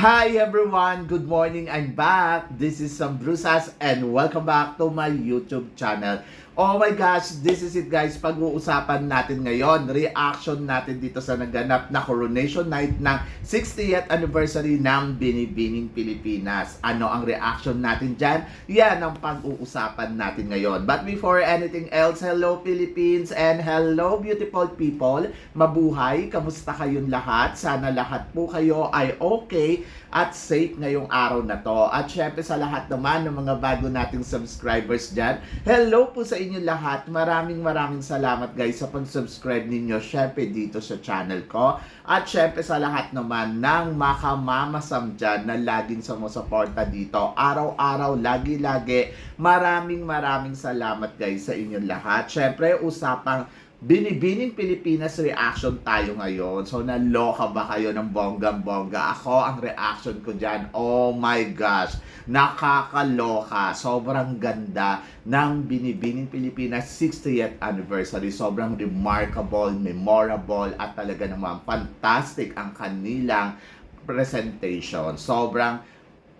Hi everyone! Good morning! I'm back! This is Sam Brusas and welcome back to my YouTube channel. Oh my gosh! This is it guys! Pag-uusapan natin ngayon, reaction natin dito sa naganap na coronation night ng 60th anniversary ng Binibining Pilipinas. Ano ang reaction natin dyan? Yan ang pag-uusapan natin ngayon. But before anything else, hello Philippines and hello beautiful people! Mabuhay! Kamusta kayong lahat? Sana lahat po kayo ay okay at safe ngayong araw na to. At syempre sa lahat naman ng mga bago nating subscribers dyan, hello po sa inyo lahat. Maraming salamat guys sa pag-subscribe ninyo syempre dito sa channel ko. At syempre sa lahat naman ng makamamasam dyan na laging sumusuporta dito. Araw-araw, lagi-lagi. Maraming salamat guys sa inyo lahat. Syempre usapang Binibining Pilipinas reaction tayo ngayon. So, naloka ba kayo ng bonggang-bongga? Ako, ang reaction ko dyan, oh my gosh, nakakaloka. Sobrang ganda ng Binibining Pilipinas 60th anniversary. Sobrang remarkable, memorable, at talaga naman fantastic ang kanilang presentation. Sobrang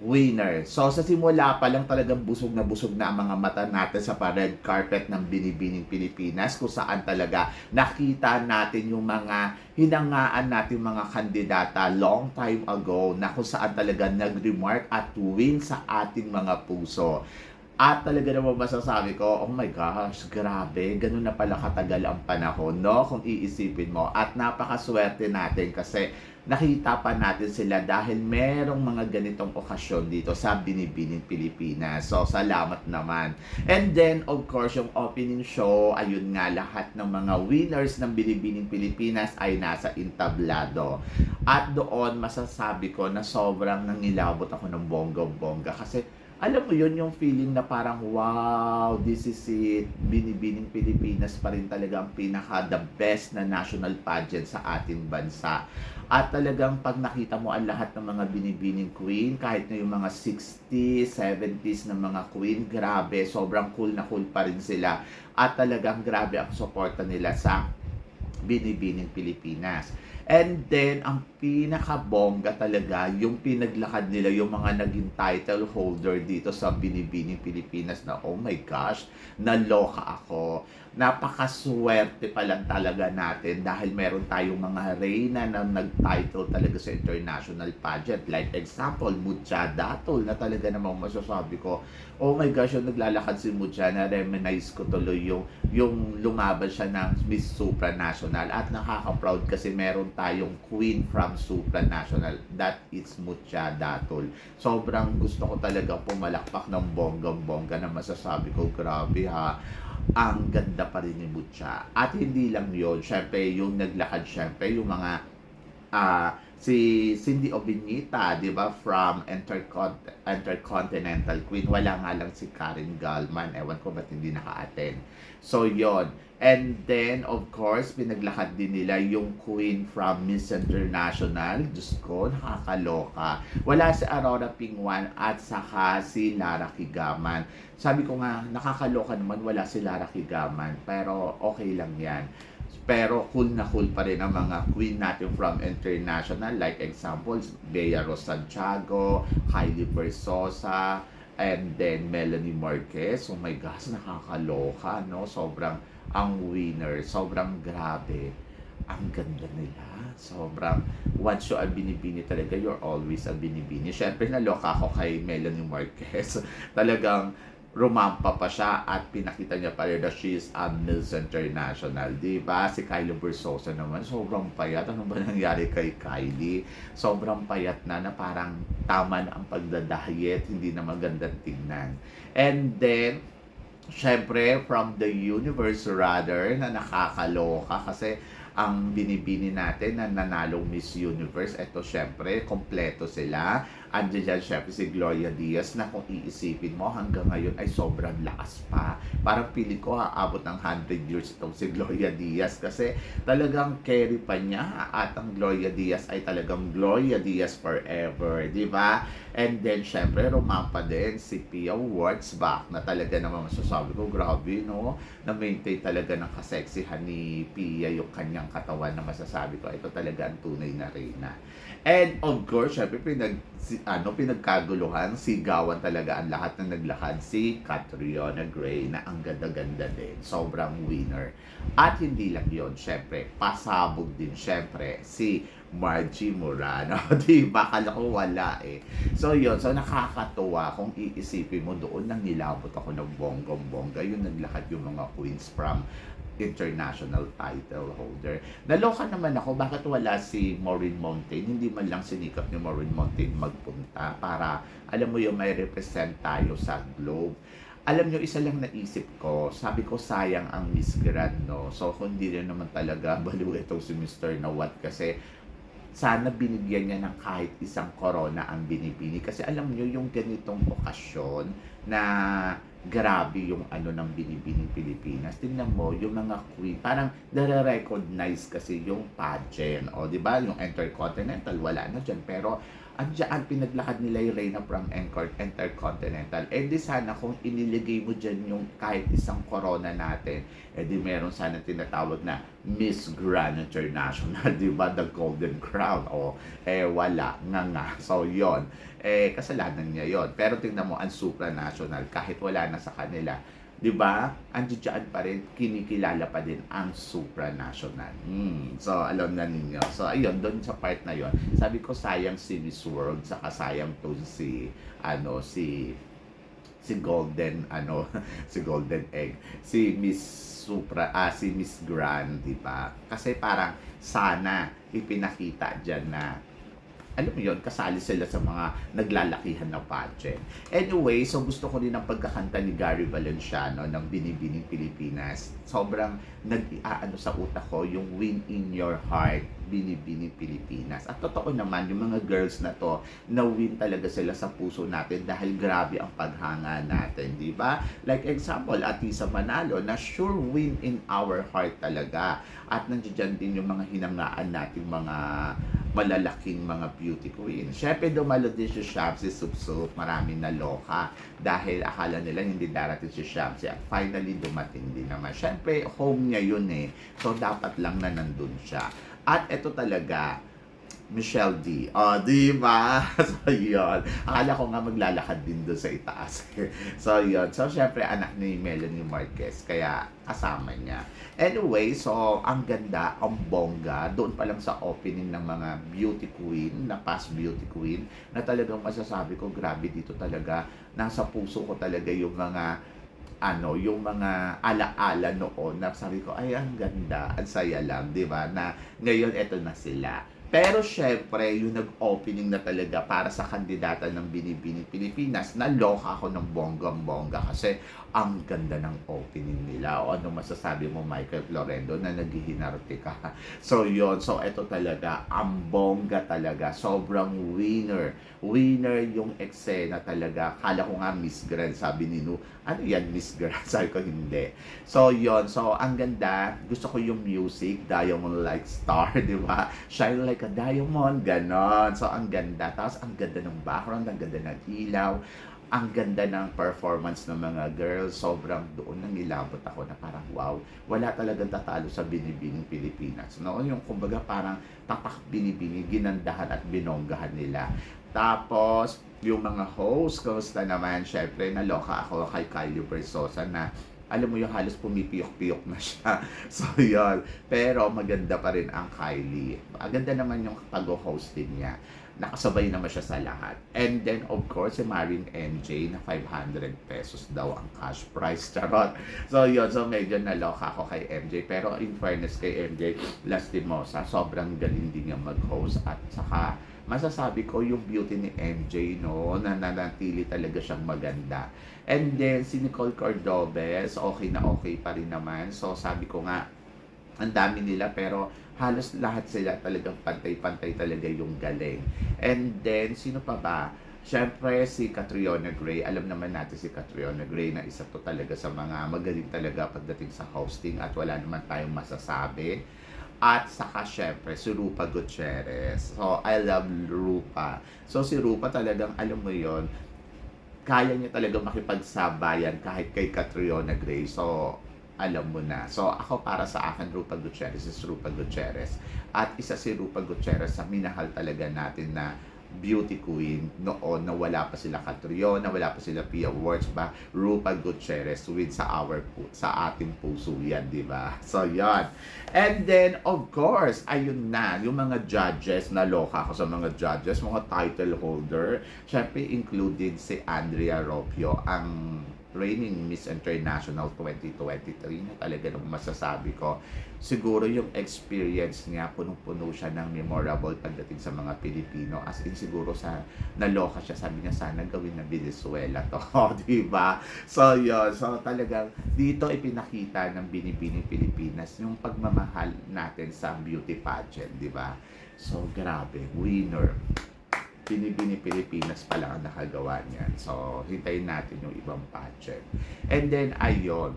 winner. So sa simula pa lang talagang busog na ang mga mata natin sa red carpet ng Binibining Pilipinas kung saan talaga nakita natin yung mga hinangaan natin mga kandidata long time ago na kung saan talaga nag-remark at win sa ating mga puso. At talaga naman masasabi ko, oh my gosh, grabe, ganun na pala katagal ang panahon, no? Kung iisipin mo. At napakaswerte natin kasi nakita pa natin sila dahil merong mga ganitong okasyon dito sa Binibining Pilipinas. So, salamat naman. And then, of course, yung opening show, ayun nga, lahat ng mga winners ng Binibining Pilipinas ay nasa entablado. At doon, masasabi ko na sobrang nangilabot ako ng bongga-bongga kasi alam mo yun, yung feeling na parang, wow, this is it. Binibining Pilipinas pa rin talaga ang pinaka-the best na national pageant sa ating bansa. At talagang pag nakita mo ang lahat ng mga binibining queen, kahit na yung mga 60s, 70s na mga queen, grabe, sobrang cool na cool pa rin sila. At talagang grabe ang suporta nila sa Binibining Pilipinas. And then, ang pinakabongga talaga, yung pinaglakad nila, yung mga naging title holder dito sa Binibining Pilipinas na, oh my gosh, naloka ako. Napakaswerte pa lang talaga natin dahil meron tayong mga reyna na nag-title talaga sa international pageant. Like example, Mutya Datol na talaga namang masasabi ko, oh my gosh, yung naglalakad si Mutya, na-reminisce ko tuloy yung lumaban siya ng Miss Supranational at nakaka-proud kasi meron tayong queen from Supranational, that is Mutya Datol. Sobrang gusto ko talaga pumalakpak ng bonggang-bongga na masasabi ko, grabe ha, ang ganda pa rin ni Mutya. At hindi lang yon, syempre yung naglakad, syempre yung mga si Cindy Obinita, di ba, from Intercontinental Queen. Wala nga lang si Karen Gallman. Ewan ko ba't hindi naka-attend. So, yon. And then, of course, pinaglakad din nila yung Queen from Miss International. Diyos ko, nakakaloka. Wala si Aurora Pingwan at saka si Lara Kigaman. Sabi ko nga, nakakaloka naman wala si Lara Kigaman. Pero okay lang yan. Pero cool na cool pa rin ang mga queen natin from international. Like examples, Bea Ros Santiago, Kylie Versosa, and then Melanie Marquez. Oh my gosh, nakakaloka, no? Sobrang ang winner. Sobrang grabe. Ang ganda nila. Sobrang, once you are binibini talaga, you're always a binibini. Siyempre, naloka ako kay Melanie Marquez. Talagang rumampa pa siya at pinakita niya pa rin na she is a Miss International, diba? Si Kylie Versosa naman, sobrang payat. Ano ba nangyari kay Kylie? Sobrang payat na parang tama na ang pagdadayet, hindi na magandang tingnan. And then, syempre, from the universe rather, na nakakaloka kasi ang binibini natin na nanalong Miss Universe, eto syempre, kompleto sila. Andiyan dyan syempre si Gloria Diaz na kung iisipin mo hanggang ngayon ay sobrang lakas pa. Parang pili ko aabot ng 100 years itong si Gloria Diaz kasi talagang carry pa niya at ang Gloria Diaz ay talagang Gloria Diaz forever, di ba? And then syempre rumampa din si Pia Wurtzbach na talaga naman masasabi ko, grabe no, na maintain talaga ng kaseksihan ni Pia yung kanyang kanyang katawan na masasabi ko, ito talaga ang tunay na reyna. And of course, syempre pinagkaguluhan, sigawan talaga ang lahat na naglakad si Catriona Gray na ang ganda-ganda din. Sobrang winner. At hindi lang yon, syempre, pasabog din syempre si Margie Morano. Diba? Kala ko wala eh. So yun, so nakakatuwa kung iisipin mo doon nang nilabot ako ng bonggong-bongga. Yun naglakad yung mga queens from international title holder. Naloka naman ako, bakit wala si Maureen Montaigne? Hindi man lang sinikap ni Maureen Montaigne magpunta para, alam mo yung may represent tayo sa Globe. Alam nyo, isa lang naisip ko, sabi ko sayang ang Miss Grand, no? So, kung hindi rin naman talaga baliw itong si Mr. Nawat kasi sana binigyan niya ng kahit isang corona ang binibini. Kasi alam niyo yung ganitong okasyon na grabe yung ano ng binibining Pilipinas. Tingnan mo, yung mga queen, parang nare-recognize kasi yung pageant. O, di ba? Yung Intercontinental, wala na dyan. Pero, andiyan, pinaglakad nila yung Reina from Intercontinental. Eh di sana kung iniligay mo dyan yung kahit isang corona natin, eh di meron sana tinatawag na Miss Grand International, di ba? The Golden Crown. O, eh wala, nga. So, yon, eh kasalanan niya yon. Pero tingnan mo, ang supranational, kahit wala na sa kanila, di ba? Andiyan pa rin, kinikilala pa din ang supranational. So, alam na ninyo. So, ayun, doon sa part na yon, sabi ko sayang si Miss World, saka sayang to si, si Golden, si Golden Egg, si Miss si Miss Grand, di ba? Kasi parang sana ipinakita dyan na alam mo yun, kasali sila sa mga naglalakihan na pageant. Anyway, so gusto ko rin ang pagkakanta ni Gary Valenciano ng Binibining Pilipinas. Sobrang nag-aano sa utak ko yung Win in Your Heart, Binibining Pilipinas. At totoo naman, yung mga girls na to, na-win talaga sila sa puso natin dahil grabe ang paghanga natin, di ba? Like example, Atisa Manalo, na sure win in our heart talaga. At nandiyan din yung mga hinangaan nating mga malalaking mga beauty queen. Syempre, dumalo din si Shamsi Supsup, maraming naloka dahil akala nila hindi darating si Shamsi at finally dumating din naman. Syempre, home niya yun eh. So, dapat lang na nandun siya. At ito talaga, Michelle D. Di ba? So, yun. Akala ko nga maglalakad din doon sa itaas. So, yun. So, syempre, anak ni Melanie Marquez. Kaya, kasama niya. Anyway, so, ang ganda, ang bongga. Doon pa lang sa opening ng mga beauty queen, na past beauty queen, na talagang masasabi ko, grabe dito talaga. Nasa puso ko talaga yung mga yung mga ala-ala noon na sabi ko, ay, ang ganda, ang saya lang, di ba? Na ngayon, eto na sila. Pero syempre, yung nag-opening na talaga para sa kandidata ng Binibining Pilipinas, naloka ako ng bonggang-bongga kasi ang ganda ng opening nila. O ano masasabi mo, Michael Florendo, na naghihinarte ka? So yun, so eto talaga, ang bongga talaga. Sobrang winner. Winner yung eksena talaga. Kala ko nga Miss Grand, sabi ni Nu, ano yan Miss Grand? Sabi ko hindi. So yun, so ang ganda. Gusto ko yung music, Diamond Like Star, di ba? Shine like a diamond, ganon. So, ang ganda. Tapos, ang ganda ng background, ang ganda ng ilaw, ang ganda ng performance ng mga girls. Sobrang doon nang nilabot ako na parang, wow, wala talagang tatalo sa Binibining Pilipinas. No? Yung, kumbaga, parang tapak binibini, ginandahan at binonggahan nila. Tapos, yung mga host, kamusta naman, syempre, naloka ako kay Kylie Versosa na alam mo yung halos pumipiyok-piyok na siya. So, yun. Pero maganda pa rin ang Kylie. Maganda naman yung pag-host din niya. Nakasabay naman siya sa lahat. And then, of course, si Maring MJ na 500 pesos daw ang cash prize. Charot. So, yun. So, medyo naloka ako kay MJ. Pero, in fairness kay MJ, Lastimosa, sobrang galing din niya mag-host. At saka, masasabi ko yung beauty ni MJ, no, na nanatili talaga siyang maganda. And then, si Nicole Cordobes, okay na okay pa rin naman. So, sabi ko nga, ang dami nila, pero halos lahat sila talagang pantay-pantay talaga yung galing. And then, sino pa ba? Siyempre, si Catriona Gray. Alam naman natin si Catriona Gray na isa to talaga sa mga magaling talaga pagdating sa hosting at wala naman tayong masasabi. At saka syempre, si Rupa Gutierrez. So, I love Rupa. So, si Rupa talagang, alam mo yon, kaya niya talaga makipagsabayan kahit kay Catriona Gray. So, alam mo na. So ako para sa akin, Rupa Gutierrez is Rupa Gutierrez. At isa si Rupa Gutierrez sa minahal talaga natin na beauty queen noon na wala pa sila Catriona, wala pa sila Pia Awards ba, Rupa Gutierrez with sa ating puso yan, di ba? So yan. And then of course, ayun na, yung mga judges, naloka ako sa mga judges, mga title holder, syempre included si Andrea Ropio, ang reigning Miss International 2023 na talaga nung masasabi ko. Siguro yung experience niya, punong-puno siya ng memorable pagdating sa mga Pilipino. As in, siguro naloka siya. Sabi niya, sana gawin na Venezuela to. Di ba? So, yun. So, talagang dito ipinakita ng Binibining Pilipinas yung pagmamahal natin sa beauty pageant. Di ba? So, grabe. Winner. Binibini Pilipinas pa lang ang nakagawa niyan. So, hintayin natin yung ibang pageant. And then, ayun,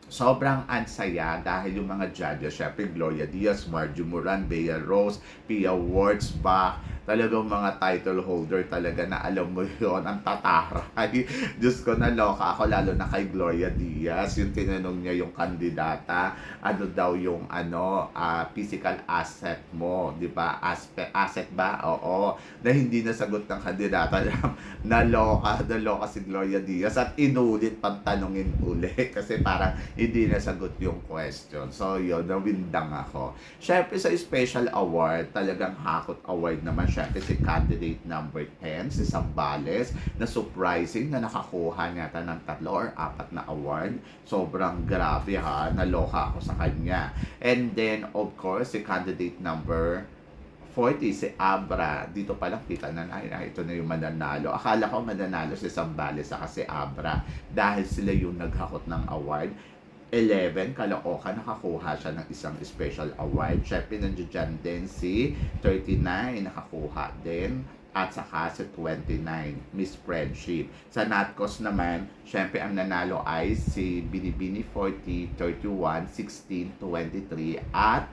sobrang ansaya dahil yung mga judges, syempre Gloria Diaz, Marjo Moran, Bea Rose, Pia Wurtzbach, talagang mga title holder talaga na alam mo yon ang tataray. Diyos ko, naloka ako lalo na kay Gloria Diaz. Yung tinanong niya yung kandidata, ano daw yung physical asset mo, di ba? Asset ba? Oo. Na hindi nasagot ng kandidata. naloka si Gloria Diaz at inulit pang tanungin ulit kasi parang hindi nasagot yung question. So yun, nawindang ako. Syempre sa special award, talagang hakot award naman syempre si candidate number 10, si Zambales, na surprising na nakakuha niya ng 3 or 4 na award. Sobrang grabe ha, naloka ako sa kanya. And then, of course, si candidate number 40, si Abra. Dito pa lang kita na ito na yung mananalo. Akala ko mananalo si Zambales sa si Abra dahil sila yung naghakot ng award. 11, Caloocan, nakakuha siya ng isang special award. Syempre, nandiyan din si 39, nakakuha din. At saka si 29, Miss Friendship. Sa Natcos naman, syempre, ang nanalo ay si Binibini 40, 31, 16, 23, at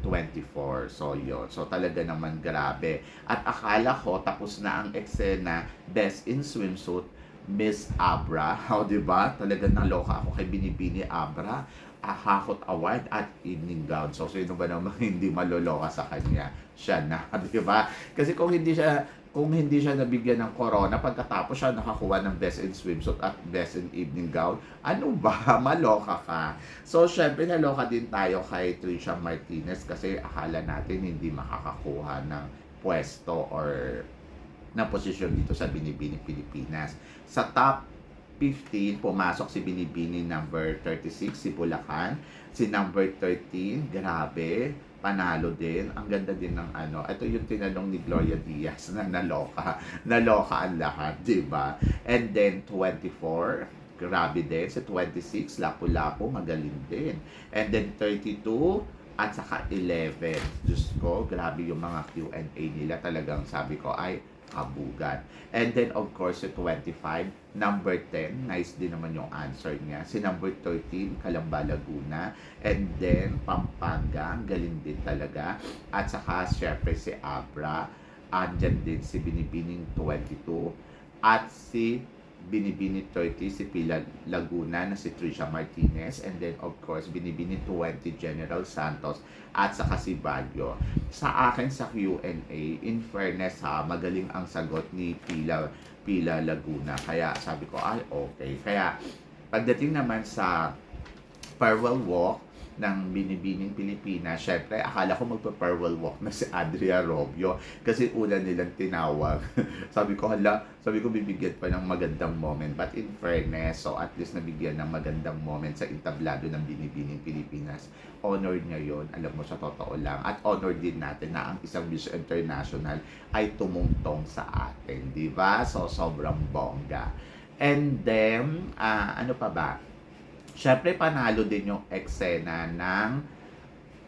24. So, yun. So, talaga naman grabe. At akala ko, tapos na ang eksena, Best in Swimsuit, Miss Abra, diba? Talagang naloka ako kay Binibini Abra, Hakot Award at Evening Gown. So, sino ba naman hindi maloloka sa kanya? Siya na, diba? Kasi kung hindi siya nabigyan ng corona, pagkatapos siya nakakuha ng Best in Swimsuit at Best in Evening Gown, ano ba? Maloka ka. So, syempre, naloka din tayo kay Trisha Martinez kasi akala natin hindi makakakuha ng pwesto or na posisyon dito sa Binibining Pilipinas. Sa top 15, pumasok si Binibini number 36, si Bulacan. Si number 13, grabe, panalo din. Ang ganda din ng ito yung tinanong ni Gloria Diaz na naloka. Naloka ang lahat, di ba? And then 24, grabe din. Si 26, Lapu-Lapu, magaling din. And then 32, at saka 11. Diyos ko, grabe yung mga Q&A nila. Talagang sabi ko, ay, kabugan. And then, of course, si 25, number 10, nice din naman yung answer niya. Si number 13, Calamba, Laguna. And then, Pampanga, galing din talaga. At saka, syempre, si Abra. Andyan din si Binibining 22. At si Binibini 30, si Pila Laguna na si Trisha Martinez. And then, of course, Binibini 20, General Santos. At saka si Baguio. Sa akin sa Q&A, in fairness ha, magaling ang sagot ni Pila Laguna. Kaya sabi ko, ay okay. Kaya pagdating naman sa farewell walk ng Binibining Pilipinas, syempre, akala ko magpa-farewell walk na si Andrea Robio kasi una nilang tinawag. sabi ko, bibigyan pa ng magandang moment. But in fairness, so at least nabigyan ng magandang moment sa entablado ng Binibining Pilipinas. Honor niya yon, alam mo, sa totoo lang. At honor din natin na ang isang Miss International ay tumungtong sa atin, di ba? So, sobrang bongga. And then, ano pa ba? Syempre, panalo din yung eksena ng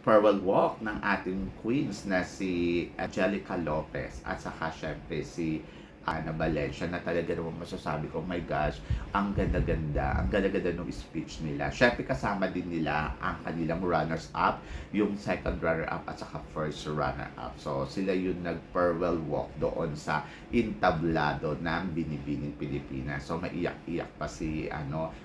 farewell walk ng ating queens na si Angelica Lopez at saka syempre si Ana Valencia na talaga naman masasabi ko, oh my gosh, ang ganda-ganda, ang ganda-ganda ng speech nila. Syempre kasama din nila ang kanilang runners-up, yung second runner-up at saka first runner-up. So sila yung nag-farewell walk doon sa entablado ng Binibining Pilipinas. So maiyak-iyak pa si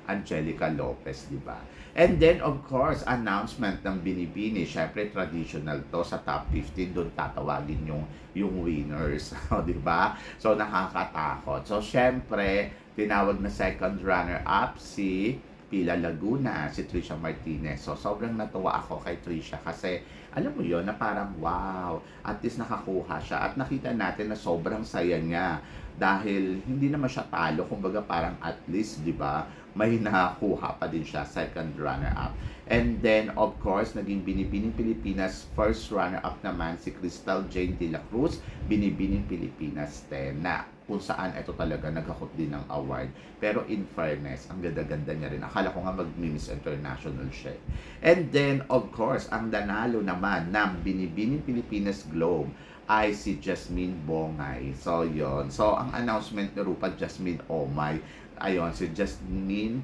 Angelica Lopez, di ba? And then, of course, announcement ng Binibini. Syempre, traditional to sa top 15. Doon tatawagin yung winners. Di ba? So, nakakatakot. So, syempre, tinawag na second runner-up si Pila Laguna, si Trisha Martinez. So, sobrang natuwa ako kay Trisha kasi, alam mo yon na parang wow, at least nakakuha siya. At nakita natin na sobrang saya niya dahil hindi naman siya talo, kumbaga parang at least, di ba, may nakakuha pa din siya, second runner-up. And then, of course, naging Binibining Pilipinas, first runner-up naman si Crystal Jane de la Cruz, Binibining Pilipinas 10, na kung saan ito talaga nagkakot din ng award. Pero in fairness, ang ganda-ganda niya rin. Akala ko nga mag-Miss International siya. And then, of course, ang nanalo naman ng Binibining Pilipinas Globe ay si Jasmine Bongay. So, yon. So, ang announcement ni Rupa Jasmine Omay, ayon, si Jasmine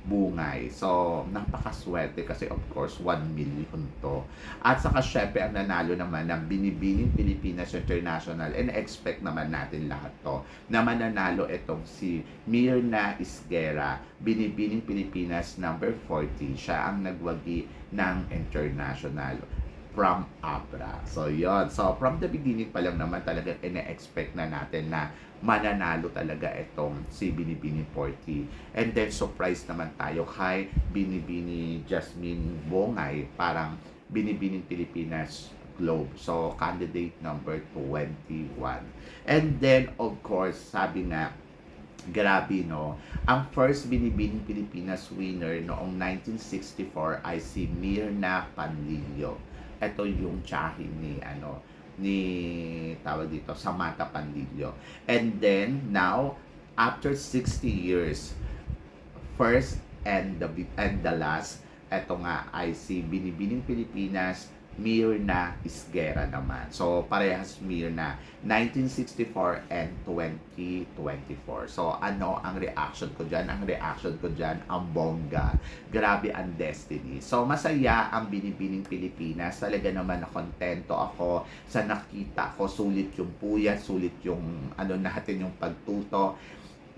Bungay. So, napakaswerte kasi of course 1 million to. At saka syempre ang nanalo naman ng Binibining Pilipinas International, and expect naman natin lahat to na mananalo itong si Mirna Isguera, Binibining Pilipinas number 40. Siya ang nagwagi ng international from Abra. So, yon. So, from the beginning pa lang naman talaga ine-expect na natin na mananalo talaga itong si Binibini 40. And then, surprise naman tayo kay Binibini Jasmine Bongay, parang Binibining Pilipinas Globe. So, candidate number 21. And then, of course, sabi nga, grabe no, ang first Binibining Pilipinas winner noong 1964 ay si Mirna Panlilio. Ito yung tsahin ni tawag dito, Samantha Panlilio. And then now, after 60 years, first and the last, ito nga ay si Binibining Pilipinas Mirna Isguera naman. So, parehas Mirna, 1964 and 2024. So, ano ang reaction ko dyan? Ang reaction ko dyan, ang bongga. Grabe ang destiny. So, masaya ang Binibining Pilipinas. Talaga naman na kontento ako sa nakita ko. Sulit yung puyat, sulit yung natin yung pagtuto.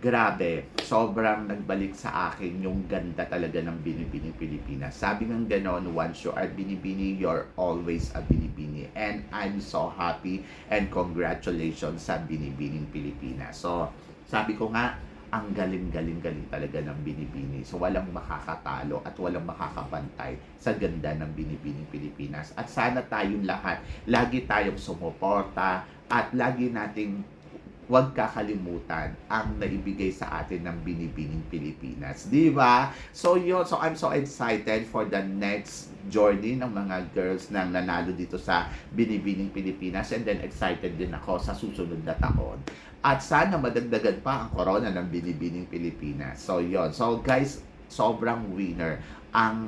Grabe, sobrang nagbalik sa akin yung ganda talaga ng Binibining Pilipinas. Sabi ng ganon, once you are Binibini, you're always a Binibini. And I'm so happy and congratulations sa Binibining Pilipinas. So, sabi ko nga, ang galing-galing-galing talaga ng Binibini. So, walang makakatalo at walang makakapantay sa ganda ng Binibining Pilipinas. At sana tayong lahat, lagi tayong sumuporta at lagi nating huwag kakalimutan ang naibigay sa atin ng Binibining Pilipinas. Di ba? So yun, so I'm so excited for the next journey ng mga girls na nanalo dito sa Binibining Pilipinas, and then excited din ako sa susunod na taon. At sana madagdagan pa ang corona ng Binibining Pilipinas. So yun. So guys, sobrang winner ang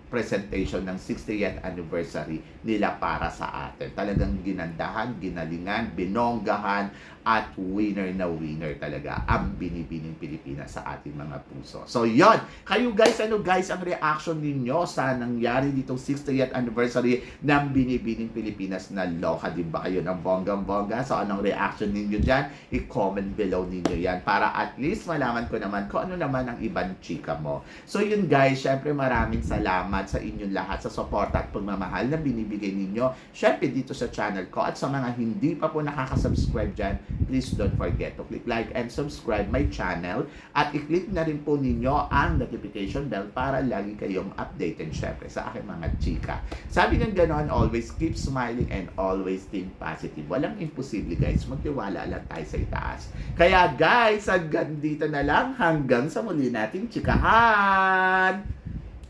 presentation ng 60th anniversary nila para sa atin. Talagang ginandahan, ginalingan, binonggahan, at winner na winner talaga ang Binibining Pilipinas sa ating mga puso. So, yon. Kayo guys, ang reaction ninyo sa nangyari ditong 60th anniversary ng Binibining Pilipinas na loka? Di ba kayo ng bonggang-bongga? So, anong reaction ninyo dyan? I-comment below ninyo yan para at least malaman ko naman kung ano naman ang ibang chika mo. So, yun guys, syempre maraming salamat sa inyong lahat sa suporta at pagmamahal na binibigay ninyo. Syempre dito sa channel ko, at sa mga hindi pa po nakaka-subscribe dyan, please don't forget to click like and subscribe my channel, at i-click na rin po ninyo ang notification bell para lagi kayong updated syempre sa aking mga chika. Sabi ng ganon, always keep smiling and always think positive. Walang imposible guys, magtiwala lang tayo sa itaas. Kaya guys, hanggang dito na lang, hanggang sa muli nating chikahan.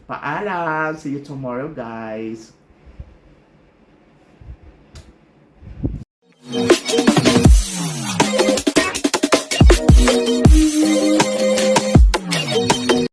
Paalam! See you tomorrow guys!